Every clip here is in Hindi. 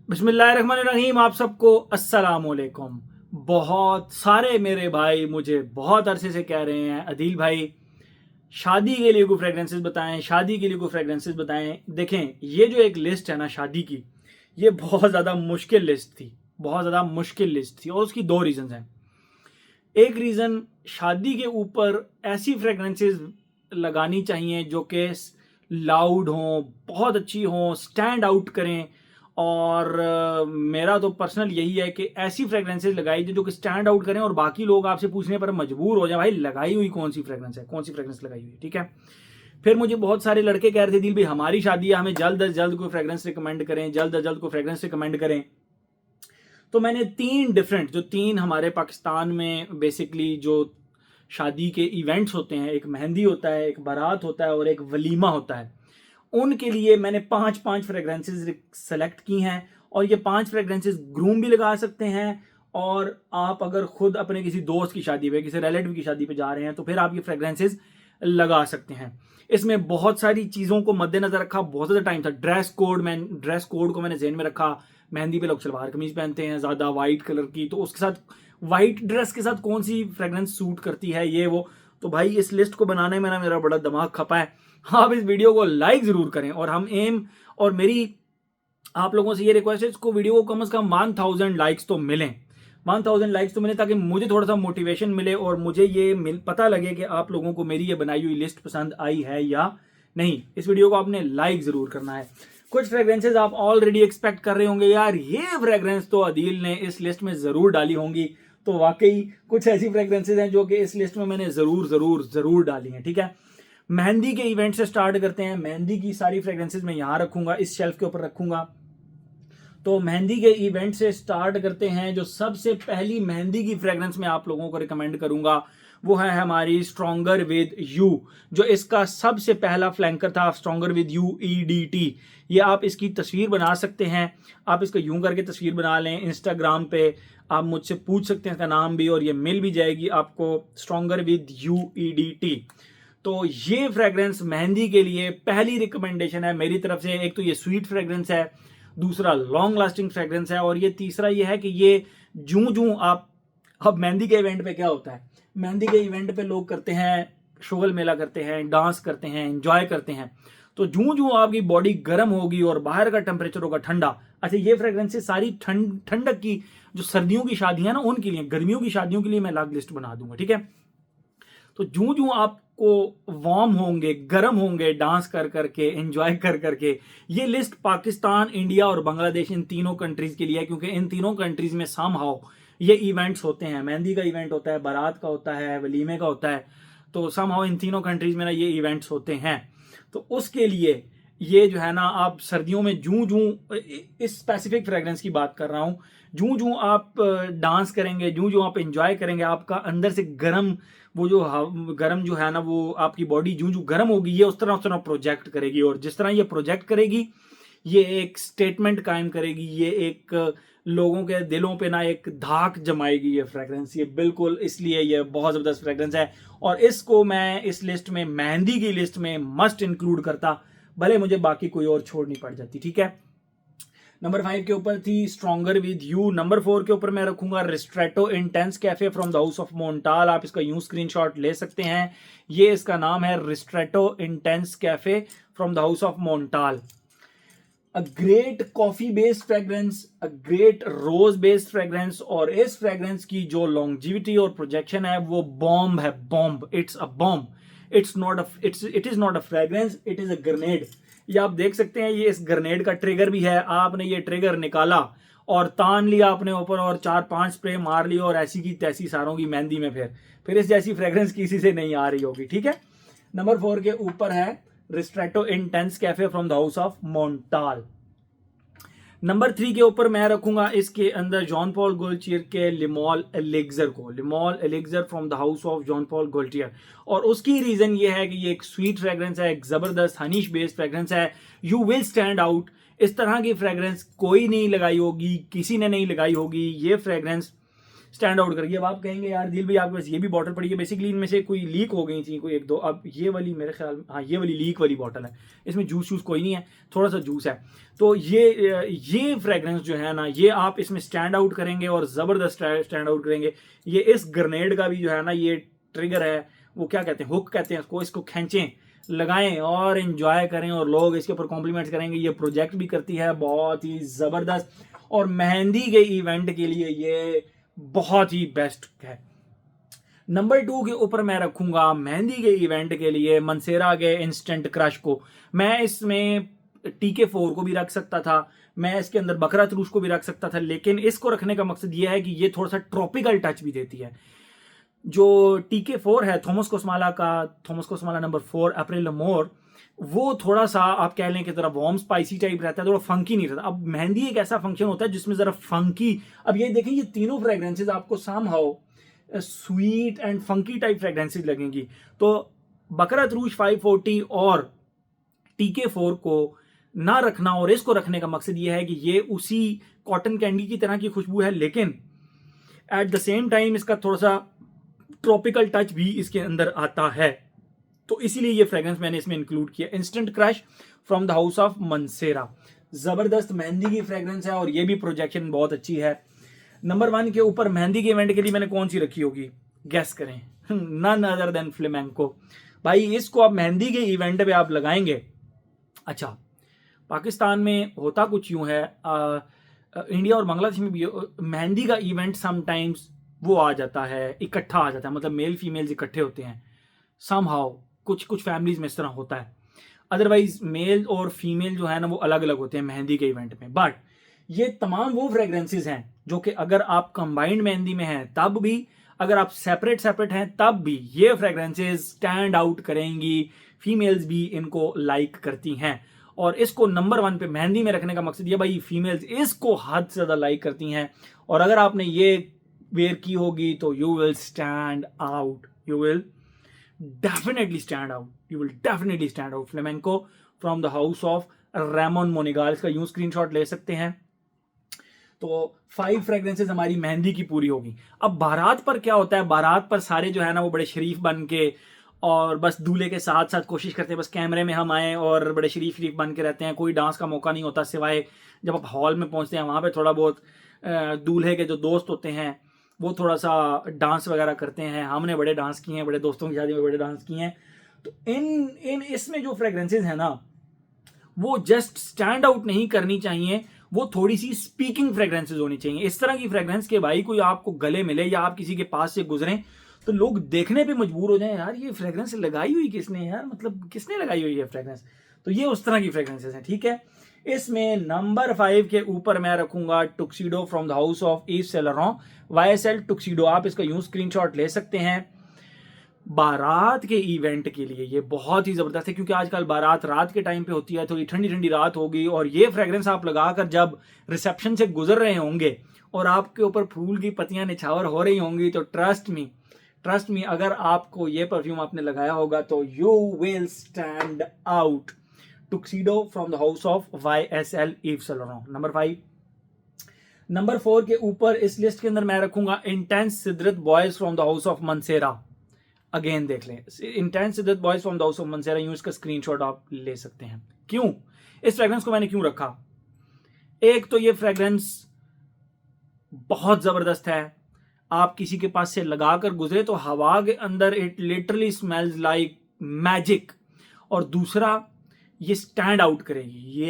बिस्मिल्लाहिर्रहमानिर्रहीम। आप सबको अस्सलाम वालेकुम। बहुत सारे मेरे भाई मुझे बहुत अरसे से कह रहे हैं, अदील भाई शादी के लिए कोई फ्रेगरेंसेस बताएं, शादी के लिए कोई फ्रेगरेंसेस बताएं। देखें, ये जो एक लिस्ट है ना शादी की, ये बहुत ज़्यादा मुश्किल लिस्ट थी, बहुत ज़्यादा मुश्किल लिस्ट थी। और उसकी दो रीज़न हैं। एक रीज़न, शादी के ऊपर ऐसी फ्रेगरेंसेस लगानी चाहिए जो कि लाउड हों, बहुत अच्छी हों, स्टैंड आउट करें। और मेरा तो पर्सनल यही है कि ऐसी फ्रेगरेंसेस लगाई जो कि स्टैंड आउट करें और बाकी लोग आपसे पूछने पर मजबूर हो जाए, भाई लगाई हुई कौन सी फ्रेगरेंस है, कौन सी फ्रेगरेंस लगाई हुई है। ठीक है। फिर मुझे बहुत सारे लड़के कह रहे थे, दिल भाई हमारी शादी है, हमें जल्द अज जल्द कोई फ्रेगरेंस रिकमेंड करें, जल्द अज जल्द कोई फ्रेगरेंस रिकमेंड करें। तो मैंने तीन हमारे पाकिस्तान में बेसिकली जो शादी के इवेंट्स होते हैं, एक मेहंदी होता है, एक बारात होता है और एक वलीमा होता है, उनके लिए मैंने पांच पांच फ्रेग्रेंसेज सेलेक्ट की हैं। और ये पांच फ्रेग्रेंसेज ग्रूम भी लगा सकते हैं, और आप अगर खुद अपने किसी दोस्त की शादी पे, किसी रिलेटिव की शादी पे जा रहे हैं तो फिर आप ये फ्रेग्रेंसेज लगा सकते हैं। इसमें बहुत सारी चीज़ों को मद्देनजर रखा, बहुत ज़्यादा टाइम था। ड्रेस कोड को मैंने जेहन में रखा। मेहंदी पे लोग सलवार कमीज पहनते हैं ज़्यादा वाइट कलर की, तो उसके साथ वाइट ड्रेस के साथ कौन सी फ्रेग्रेंस सूट करती है, ये वो। तो भाई इस लिस्ट को बनाने में ना मेरा बड़ा दिमाग खपा है। आप इस वीडियो को लाइक जरूर करें, और हम एम और मेरी आप लोगों से ये रिक्वेस्ट है, इसको वीडियो को कम से कम 1000 लाइक्स तो मिलें, 1000 लाइक्स तो मिले, ताकि मुझे थोड़ा सा मोटिवेशन मिले और मुझे ये पता लगे कि आप लोगों को मेरी ये बनाई हुई लिस्ट पसंद आई है या नहीं। इस वीडियो को आपने लाइक जरूर करना है। कुछ फ्रेग्रेंसेज आप ऑलरेडी एक्सपेक्ट कर रहे होंगे, यार ये फ्रेग्रेंस तो अदील ने इस लिस्ट में जरूर डाली होंगी। तो वाकई कुछ ऐसी फ्रेग्रेंसेज हैं जो कि इस लिस्ट में मैंने जरूर जरूर जरूर डाली हैं। ठीक है। मेहंदी के इवेंट से स्टार्ट करते हैं। मेहंदी की सारी फ्रेग्रेंसेज मैं यहां रखूंगा, इस शेल्फ के ऊपर रखूंगा। तो मेहंदी के इवेंट से स्टार्ट करते हैं। जो सबसे पहली मेहंदी की फ्रेग्रेंस मैं आप लोगों को रिकमेंड करूंगा वो है हमारी स्ट्रॉन्गर विद यू, जो इसका सबसे पहला फ्लैंकर था, स्ट्रॉन्गर विद यू EDT। ये आप इसकी तस्वीर बना सकते हैं, आप इसको यूं करके तस्वीर बना लें। इंस्टाग्राम पे आप मुझसे पूछ सकते हैं इसका नाम भी, और ये मिल भी जाएगी आपको, स्ट्रॉन्गर विद यू EDT। तो ये फ्रेग्रेंस मेहंदी के लिए पहली रिकमेंडेशन है मेरी तरफ से। एक तो ये स्वीट फ्रेग्रेंस है, दूसरा लॉन्ग लास्टिंग फ्रेग्रेंस है, और ये तीसरा ये है कि ये जूं जूं आप, अब मेहंदी के इवेंट पे क्या होता है, मेहंदी के इवेंट पे लोग करते हैं, शोगल मेला करते हैं, डांस करते हैं, एंजॉय करते हैं। तो जूं जूं आपकी बॉडी गर्म होगी और बाहर का टेम्परेचर होगा ठंडा। अच्छा, ये फ्रेग्रेंसेस सारी ठंडक की, जो सर्दियों की शादियां ना उनके लिए, गर्मियों की शादियों के लिए मैं अलग लिस्ट बना दूंगा। ठीक है। तो जूं जूं आपको वार्म होंगे, गर्म होंगे, डांस कर करके, एंजॉय कर करके, ये लिस्ट पाकिस्तान, इंडिया और बांग्लादेश, इन तीनों कंट्रीज के लिए है, क्योंकि इन तीनों कंट्रीज में समहाउ ये इवेंट्स होते हैं। मेहंदी का इवेंट होता है, बारात का होता है, वलीमे का होता है। तो समहाउ इन तीनों कंट्रीज में ना ये इवेंट्स होते हैं। तो उसके लिए ये जो है ना, आप सर्दियों में जूं जूं, इस स्पेसिफिक फ्रेग्रेंस की बात कर रहा हूं, जूं जूं आप डांस करेंगे, जूं जूं आप एंजॉय करेंगे, आपका अंदर से गर्म, वो जो गर्म जो है ना, वो आपकी बॉडी जूं जूं गर्म होगी, ये उस तरह प्रोजेक्ट करेगी। और जिस तरह ये प्रोजेक्ट करेगी, ये एक स्टेटमेंट कायम करेगी, ये एक लोगों के दिलों पे ना एक धाक जमाएगी ये फ्रेग्रेंस। ये बिल्कुल इसलिए ये बहुत ज़बरदस्त फ्रेग्रेंस है, और इसको मैं इस लिस्ट में, मेहंदी की लिस्ट में मस्ट इंक्लूड करता, भले मुझे बाकी कोई और छोड़नी पड़ जाती। ठीक है। नंबर 5 के ऊपर थी स्ट्रॉन्गर विद यू। नंबर 4 के ऊपर मैं रखूंगा ristretto intense cafe from the house of Montale. आप इसका यूं स्क्रीनशॉट ले सकते हैं। ये इसका नाम है, ristretto intense cafe from the house of Montale. A great coffee based fragrance, a great rose based fragrance, और इस फ्रेग्रेंस की जो लॉन्जिविटी और प्रोजेक्शन है वो बॉम्ब है, bomb. It's a bomb. It is not a fragrance, it is a grenade. ये आप देख सकते हैं, ये इस ग्रेनेड का ट्रिगर भी है। आपने ये ट्रिगर निकाला और तान लिया अपने ऊपर, और 4-5 स्प्रे मार लिया, और ऐसी की तैसी सारों की मेहंदी में फिर इस जैसी फ्रेग्रेंस किसी से नहीं आ रही होगी। ठीक है। नंबर 4 के ऊपर है ristretto intense cafe from the house of Montale. Number 3 के ऊपर मैं रखूंगा इसके अंदर जॉन पॉल गोल्टियर के लिमॉल एलेक्जर को, Le Male elixir from the house of Jean Paul Gaultier. और उसकी रीजन ये है कि ये एक स्वीट फ्रेग्रेंस है, एक जबरदस्त हनीश बेस्ड फ्रेग्रेंस है। You will stand out. इस तरह की फ्रेग्रेंस कोई नहीं लगाई होगी, किसी ने नहीं लगाई होगी। ये फ्रेग्रेंस स्टैंड आउट करेगी। अब आप कहेंगे यार दिल भाई आपके पास ये भी बॉटल पड़ी है, बेसिकली इनमें से कोई लीक हो गई थी कोई एक दो। अब ये वाली मेरे ख्याल में, हाँ ये वाली लीक वाली बॉटल है, इसमें जूस वूस कोई नहीं है, थोड़ा सा जूस है। तो ये फ्रेग्रेंस जो है ना, ये आप इसमें स्टैंड आउट करेंगे और ज़बरदस्त स्टैंड आउट करेंगे। ये इस ग्रेनेड का भी जो है ना, ये ट्रिगर है, वो क्या कहते हैं, हुक कहते हैं इसको खींचें, लगाएं और एंजॉय करें, और लोग इसके ऊपर कॉम्प्लीमेंट्स करेंगे। ये प्रोजेक्ट भी करती है बहुत ही ज़बरदस्त, और मेहंदी के इवेंट के लिए ये बहुत ही बेस्ट है। नंबर 2 के ऊपर मैं रखूंगा मेहंदी के इवेंट के लिए मंसेरा के इंस्टेंट क्रश को। मैं इसमें TK4 को भी रख सकता था, मैं इसके अंदर बकरा तरूश को भी रख सकता था, लेकिन इसको रखने का मकसद ये है कि ये थोड़ा सा ट्रॉपिकल टच भी देती है। जो TK4 है थॉमस कोस्माला का, थॉमस कोस्माला नंबर 4 अप्रैल मोर, वो थोड़ा सा आप कह लें कि जरा वार्म स्पाइसी टाइप रहता है, थोड़ा फंकी नहीं रहता। अब मेहंदी एक ऐसा फंक्शन होता है जिसमें जरा फंकी, अब ये देखें ये तीनों फ्रेग्रेंसेज आपको somehow sweet and funky type fragrances लगेंगी। तो बकरा तरूश 540 और TK4 को ना रखना और इसको रखने का मकसद ये है कि ये उसी कॉटन कैंडी की तरह की खुशबू है, लेकिन एट द सेम टाइम इसका थोड़ा सा ट्रॉपिकल टच भी इसके अंदर आता है। तो इसीलिए ये फ्रेग्रेंस मैंने इसमें इंक्लूड किया। Instant crush from the house of Mancera, जबरदस्त मेहंदी की फ्रेग्रेंस है और ये भी प्रोजेक्शन बहुत अच्छी है। नंबर 1 के ऊपर मेहंदी के इवेंट के लिए मैंने कौन सी रखी होगी, गैस करें, नन अदर देन फ्लेमेंको। भाई इसको आप मेहंदी के इवेंट पे आप लगाएंगे। अच्छा, पाकिस्तान में होता कुछ यूं है, इंडिया और बांग्लादेश में भी मेहंदी का इवेंट समटाइम्स वो आ जाता है, इकट्ठा आ जाता है, मतलब मेल फीमेल्स इकट्ठे होते हैं समहाउ, कुछ फैमिलीज में इस तरह होता है। अदरवाइज मेल और फीमेल जो है ना वो अलग अलग होते हैं मेहंदी के इवेंट में। बट ये तमाम वो फ्रेग्रेंसेज हैं जो कि अगर आप कंबाइंड मेहंदी में हैं तब भी, अगर आप सेपरेट हैं तब भी ये फ्रेग्रेंसेज स्टैंड आउट करेंगी, फीमेल्स भी इनको लाइक करती हैं। और इसको नंबर 1 पे मेहंदी में रखने का मकसद ये, भाई फीमेल्स इसको हद से ज़्यादा लाइक करती हैं, और अगर आपने ये वेयर की होगी तो you will stand out, you will definitely stand out, you will definitely stand out. Flamenco from the house of Ramon Monegal, इसका यूं स्क्रीनशॉट ले सकते हैं। तो 5 फ्रेग्रेंसेस हमारी मेहंदी की पूरी होगी। अब बारात पर क्या होता है, बारात पर सारे जो है ना वो बड़े शरीफ बन के और बस दूल्हे के साथ साथ कोशिश करते हैं बस कैमरे में हम आए और बड़े शरीफ बन के रहते हैं। कोई डांस का मौका नहीं होता, सिवाय जब आप हॉल में पहुंचते हैं वहां पे थोड़ा बहुत दूल्हे के जो दोस्त होते हैं वो थोड़ा सा डांस वगैरह करते हैं। हमने बड़े डांस किए हैं, बड़े दोस्तों की शादी में बड़े डांस किए हैं। तो इन इसमें जो फ्रेग्रेंसेज है ना वो जस्ट स्टैंड आउट नहीं करनी चाहिए, वो थोड़ी सी स्पीकिंग फ्रेग्रेंसेज होनी चाहिए। इस तरह की फ्रेग्रेंस के भाई कोई आपको गले मिले या आप किसी के पास से गुजरें तो लोग देखने पे मजबूर हो जाएं, यार ये फ्रेग्रेंस लगाई हुई किसने, यार मतलब किसने लगाई हुई है फ्रेग्रेंस। तो ये उस तरह की फ्रेग्रेंसेज हैं, ठीक है। इसमें नंबर 5 के ऊपर मैं रखूंगा tuxedo from the house of Yves Saint Laurent, YSL tuxedo. आप इसका यूं स्क्रीनशॉट ले सकते हैं। बारात के इवेंट के लिए ये बहुत ही जबरदस्त है, क्योंकि आजकल बारात रात के टाइम पे होती है, थोड़ी ठंडी ठंडी रात होगी और ये फ्रेग्रेंस आप लगाकर जब रिसेप्शन से गुजर रहे होंगे और आपके ऊपर फूल की पत्तियां निछावर हो रही होंगी तो ट्रस्ट मी अगर आपको ये परफ्यूम आपने लगाया होगा तो you will stand out. Tuxedo from the house of YSL Yves Saint Laurent, number 5। Number 4 के ऊपर इस लिस्ट के अंदर मैं रखूंगा intense cedrat boise from the house of Mancera. Again देख लें, intense cedrat boise from the house of Mancera, यूं इसका स्क्रीनशॉट आप ले सकते हैं। क्यों इस फ्रेग्रेंस को मैंने क्यों रखा, एक तो ये फ्रेग्रेंस बहुत जबरदस्त है, आप किसी के पास से लगाकर गुजरे तो हवा के अंदर it literally smells like magic, और दूसरा ये स्टैंड आउट करेगी,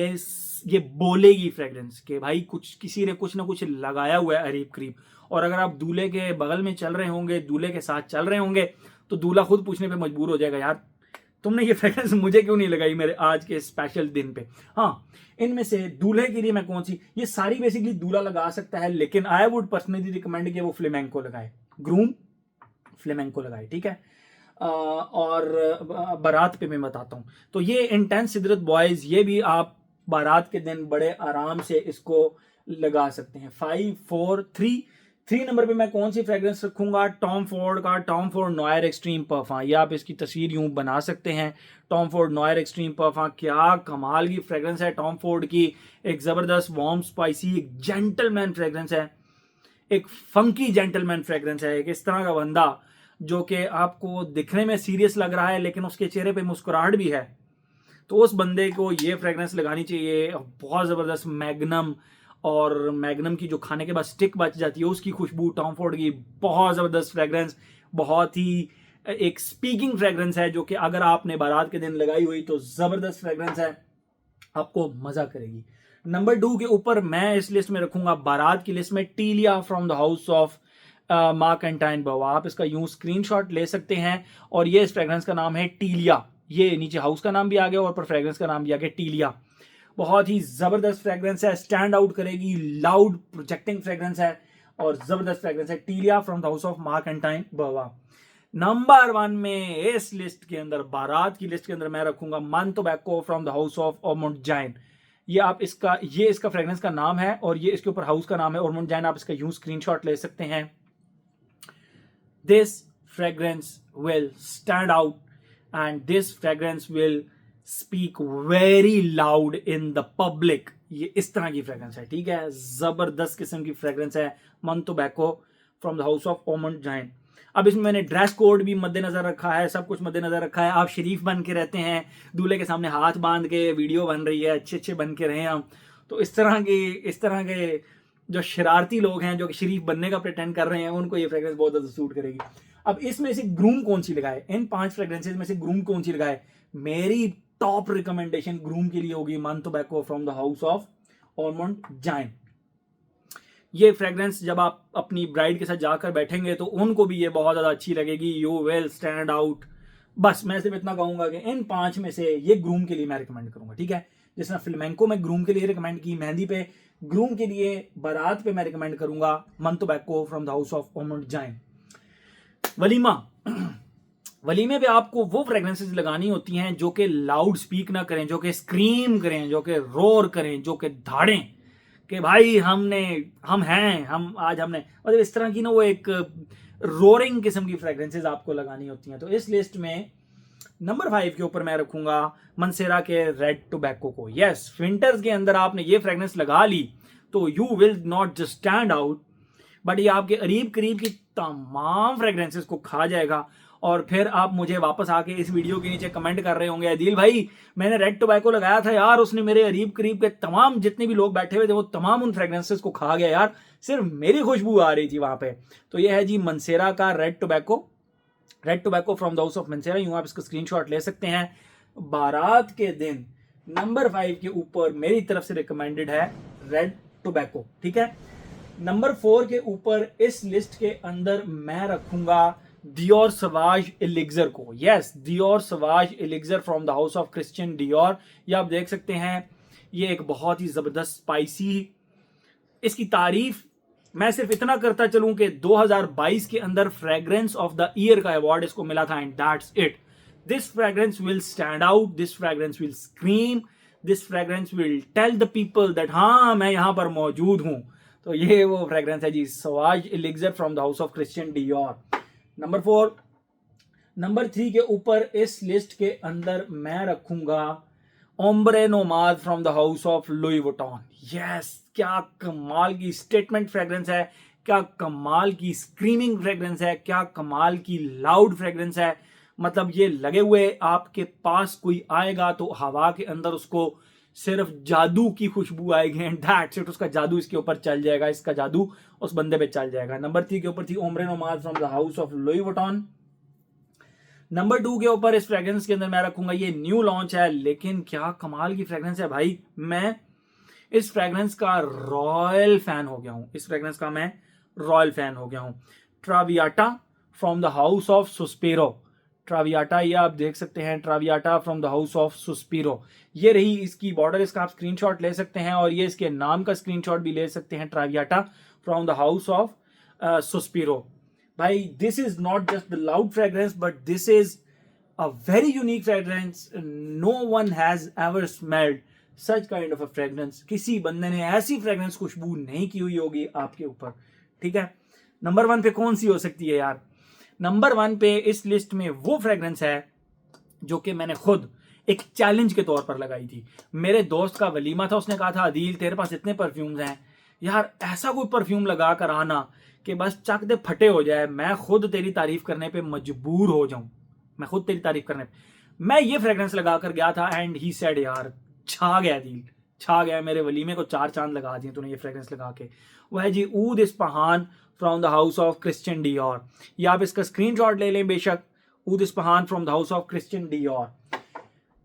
ये बोलेगी फ्रेग्रेंस के भाई कुछ किसी ने कुछ ना कुछ लगाया हुआ है अरीब करीब। और अगर आप दूल्हे के बगल में चल रहे होंगे, दूल्हे के साथ चल रहे होंगे तो दूल्हा खुद पूछने पे मजबूर हो जाएगा, यार तुमने ये फ्रेग्रेंस मुझे क्यों नहीं लगाई मेरे आज के स्पेशल दिन पे। हाँ, इनमें से दूल्हे के लिए मैं कौन सी, ये सारी बेसिकली दूल्हा लगा सकता है, लेकिन आई वुड पर्सनली रिकमेंड कि वो फ्लेमेंको लगाए, ग्रूम फ्लेमेंको लगाए, ठीक है। और बारात पे मैं बताता हूँ। तो ये इंटेंस सिदरत बॉयज, ये भी आप बारात के दिन बड़े आराम से इसको लगा सकते हैं। 5 4 3 नंबर पे मैं कौन सी फ्रेग्रेंस रखूंगा, टॉम फोर्ड का Tom Ford Noir Extreme perfume. ये आप इसकी तस्वीर यूं बना सकते हैं, Tom Ford Noir Extreme perfume, क्या कमाल की फ्रेग्रेंस है टॉम फोर्ड की। एक जबरदस्त वार्म स्पाइसी एक जेंटलमैन फ्रेग्रेंस है। एक फंकी जेंटलमैन फ्रेग्रेंस है, एक इस तरह का बंदा जो कि आपको दिखने में सीरियस लग रहा है लेकिन उसके चेहरे पे मुस्कुराहट भी है, तो उस बंदे को ये फ्रेग्रेंस लगानी चाहिए। बहुत ज़बरदस्त मैग्नम, और मैग्नम की जो खाने के बाद स्टिक बच जाती है उसकी खुशबू, टॉम फोर्ड की बहुत ज़बरदस्त फ्रेग्रेंस, बहुत ही एक स्पीकिंग फ्रेग्रेंस है जो कि अगर आपने बारात के दिन लगाई हुई तो ज़बरदस्त फ्रेग्रेंस है, आपको मज़ा करेगी। नंबर 2 के ऊपर मैं इस लिस्ट में रखूंगा, बारात की लिस्ट में, Tilia from the house of Marc Antoine बवा। आप इसका यूं स्क्रीनशॉट ले सकते हैं, और ये इस फ्रेग्रेंस का नाम है टीलिया। ये नीचे हाउस का नाम भी आ गया और ऊपर फ्रेग्रेंस का नाम भी आ गया, टीलिया। बहुत ही जबरदस्त फ्रेग्रेंस है, स्टैंड आउट करेगी, लाउड प्रोजेक्टिंग फ्रेग्रेंस है और जबरदस्त फ्रेग्रेंस है, Tilia from the house of Marc Antoine बवा। नंबर 1 में इस लिस्ट के अंदर, बारात की लिस्ट के अंदर, मैं रखूंगा man tobacco from the house of Ormonde Jayne. ये इसका फ्रेग्रेंस का नाम है और ये इसके ऊपर हाउस का नाम है ऑर्मोंड जाइन। आप इसका यूं स्क्रीनशॉट ले सकते हैं। This fragrance will stand out and this fragrance will speak very loud in the public. ये इस तरह की फ्रेग्रेंस है, ठीक है, जबरदस्त किस्म की फ्रेग्रेंस है, man tobacco from the house of Ormonde Jayne. अब इसमें मैंने ड्रेस कोड भी मद्देनजर रखा है, सब कुछ मद्देनजर रखा है। आप शरीफ बन के रहते हैं, दूल्हे के सामने हाथ बांध के वीडियो बन रही है, अच्छे अच्छे बन के रहे हम, तो इस तरह के जो शरारती लोग हैं जो कि शरीफ बनने का प्रिटेंड कर रहे हैं, उनको ये फ्रेग्रेंस बहुत ज़्यादा सूट करेगी। अब इसमें से ग्रूम कौन सी लगाए, इन 5 फ्रेग्रेंसेज में से ग्रूम कौन सी लगाए? मेरी टॉप रिकमेंडेशन ग्रूम के लिए होगी man tobacco from the house of Ormonde Jayne. ये फ्रेग्रेंस जब आप अपनी ब्राइड के साथ जाकर बैठेंगे तो उनको भी ये बहुत ज़्यादा अच्छी लगेगी, यू विल स्टैंड आउट। बस मैं सिर्फ इतना कहूंगा कि इन 5 में से ये ग्रूम के लिए मैं रिकमेंड करूंगा, ठीक है। जिस तरह फ्लेमेंको में ग्रूम के लिए रिकमेंड की, मेहंदी पे ग्रूम के लिए, बारात पे मैं रिकमेंड करूंगा man tobacco from the house of Ormonde Jayne. वलीमे पे आपको वो फ्रेग्रेंसेस लगानी होती हैं जो कि लाउड स्पीक ना करें, जो कि स्क्रीम करें, जो कि रोर करें, जो कि धाड़ें कि भाई हम आज हमने, मतलब इस तरह की ना वो एक रोरिंग किस्म की फ्रेग्रेंसेस आपको लगानी होती हैं। तो इस लिस्ट में नंबर 5 के ऊपर मैं रखूंगा मंसेरा के रेड टोबैको को। यस, विंटर्स के अंदर आपने ये फ्रेग्रेंस लगा ली तो you will not just stand out, but ये आपके करीब करीब की तमाम फ्रेग्रेंसेस को खा जाएगा। और फिर आप मुझे वापस आके इस वीडियो के नीचे कमेंट कर रहे होंगे, अदील भाई मैंने रेड टोबैको लगाया था यार, उसने मेरे करीब करीब के तमाम जितने भी लोग बैठे हुए थे वो तमाम उन फ्रेग्रेंसेस को खा गया यार, सिर्फ मेरी खुशबू आ रही थी वहां पे। तो ये है जी मंसेरा का red tobacco from the house of Mancera. यूं आप इसका स्क्रीनशॉट ले सकते हैं। बारात के दिन नंबर 5 के ऊपर मेरी तरफ से रिकमेंडेड है रेड टोबैको, ठीक है। नंबर 4 के ऊपर इस लिस्ट के अंदर मैं रखूंगा डियोर सवाज एलिक्सर को। Yes, Dior Sauvage elixir from the house of Christian Dior. ये आप देख सकते हैं, ये एक बहुत ही जबरदस्त स्पाइसी, इसकी तारीफ मैं सिर्फ इतना करता चलूं कि 2022 के अंदर फ्रेग्रेंस ऑफ द ईयर का अवार्ड इसको मिला था, and that's it. This fragrance will stand out, this fragrance will scream, this fragrance will tell the people that हाँ मैं यहां पर मौजूद हूं। तो ये वो फ्रेग्रेंस है जी, Sauvage elixir from the house of Christian Dior. Number 4। Number 3 के ऊपर इस लिस्ट के अंदर मैं रखूंगा Ombre Nomade from the house of Louis Vuitton. Yes, क्या कमाल की स्टेटमेंट फ्रेग्रेंस है, क्या कमाल की स्क्रीमिंग फ्रेग्रेंस है, क्या कमाल की लाउड फ्रेग्रेंस है। मतलब ये लगे हुए आपके पास कोई आएगा तो हवा के अंदर उसको सिर्फ जादू की खुशबू आएगी, एंड दैट्स इट, उसका जादू इसके ऊपर चल जाएगा, इसका जादू उस बंदे पे चल जाएगा। नंबर 3 के ऊपर थी Ombre Nomade from the house of Louis Vuitton. Number 2 के ऊपर इस फ्रेग्रेंस के अंदर मैं रखूंगा, ये न्यू लॉन्च है लेकिन क्या कमाल की फ्रेग्रेंस है भाई। मैं इस फ्रेग्रेंस का रॉयल फैन हो गया हूं, ट्रावियाटा फ्रॉम द हाउस ऑफ सुस्पिरो। ट्रावियाटा, ये आप देख सकते हैं, Traviata from the house of सुस्पिरो। ये रही इसकी बॉर्डर, इसका आप स्क्रीनशॉट ले सकते हैं और ये इसके नाम का स्क्रीनशॉट भी ले सकते हैं, Traviata from the house of Sospiro. भाई this is not just the loud fragrance but this is a very unique fragrance. No one has ever smelled such kind of a fragrance. किसी बंदे ने ऐसी फ्रेग्रेंस खुशबू नहीं की हुई होगी आपके ऊपर, ठीक है। नंबर 1 पे कौन सी हो सकती है यार? नंबर 1 पे इस लिस्ट में वो फ्रेग्रेंस है जो कि मैंने खुद एक चैलेंज के तौर पर लगाई थी। मेरे दोस्त का वलीमा था, उसने कहा था अदील तेरे पास इतने परफ्यूम्स हैं यार, ऐसा कोई परफ्यूम लगा कर आना कि बस चक दे फटे हो जाए, मैं खुद तेरी तारीफ करने पे मजबूर हो जाऊं, मैं खुद तेरी तारीफ करने पे। मैं ये फ्रेग्रेंस लगा कर गया था एंड ही सेड यार छा गया दिल, छा गया, मेरे वलीमे को 4 चांद लगा दिए तूने ये फ्रेग्रेंस लगा के। वो है जी oud Ispahan from the house of Christian Dior. ये आप इसका स्क्रीनशॉट ले लें बेशक, oud Ispahan from the house of Christian Dior.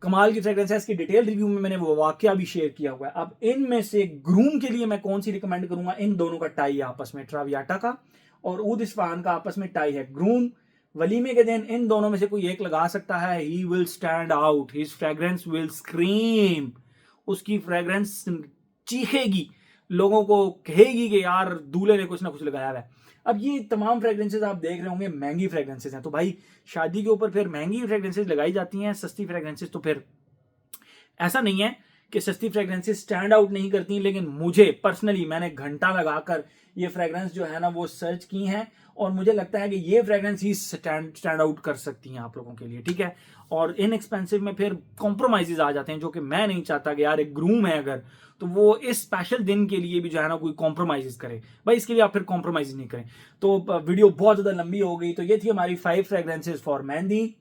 कमाल की फ्रेग्रेंस है, इसकी डिटेल रिव्यू में मैंने वो वाकया भी शेयर किया हुआ है। अब इनमें से ग्रूम के लिए मैं कौन सी रिकमेंड करूंगा, इन दोनों का टाई आपस में, ट्रावियाटा का और ऊद इस्फहान का आपस में टाई है। ग्रूम वलीमे के दिन इन दोनों में से कोई एक लगा सकता है, he will stand out, his fragrance will scream, उसकी फ्रेग्रेंस चीखेगी, लोगों को कहेगी कि यार दूल्हे ने कुछ ना कुछ लगाया है। अब ये तमाम फ्रेग्रेंसेज आप देख रहे होंगे महंगी फ्रेग्रेंसेज हैं, तो भाई शादी के ऊपर फिर महंगी फ्रेग्रेंसेज लगाई जाती हैं, सस्ती फ्रेग्रेंसेज तो फिर ऐसा नहीं है कि सस्ती फ्रेग्रेंसेज स्टैंड आउट नहीं करती, लेकिन मुझे पर्सनली मैंने घंटा लगाकर ये फ्रेग्रेंस जो है ना वो सर्च की हैं और मुझे लगता है कि ये फ्रेग्रेंस ही स्टैंड आउट कर सकती हैं आप लोगों के लिए, ठीक है। और इनएक्सपेंसिव में फिर कॉम्प्रोमाइजेज आ जाते हैं, जो कि मैं नहीं चाहता कि यार एक ग्रूम है अगर, तो वो इस स्पेशल दिन के लिए भी जो है ना कोई कॉम्प्रोमाइजेज करे, भाई इसके लिए आप फिर कॉम्प्रोमाइज नहीं करें। तो वीडियो बहुत ज़्यादा लंबी हो गई, तो ये थी हमारी 5 फ्रेग्रेंसेज फॉर मेहंदी,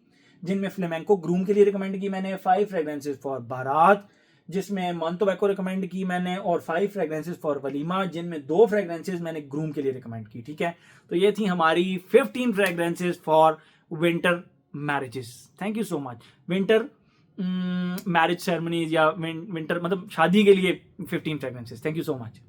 जिनमें फ्लेमेंको ग्रूम के लिए रिकमेंड की मैंने, 5 फ्रेग्रेंसेज फॉर बारात जिसमें मोंटोबैको रिकमेंड की मैंने, और 5 फ्रेग्रेंसेज फॉर वलीमा जिनमें 2 फ्रेग्रेंसेज मैंने ग्रूम के लिए रिकमेंड की, ठीक है। तो ये थी हमारी 15 fragrances for winter marriages. Thank you so much. Winter marriage ceremonies या विंटर मतलब शादी के लिए 15 fragrances. Thank you so much.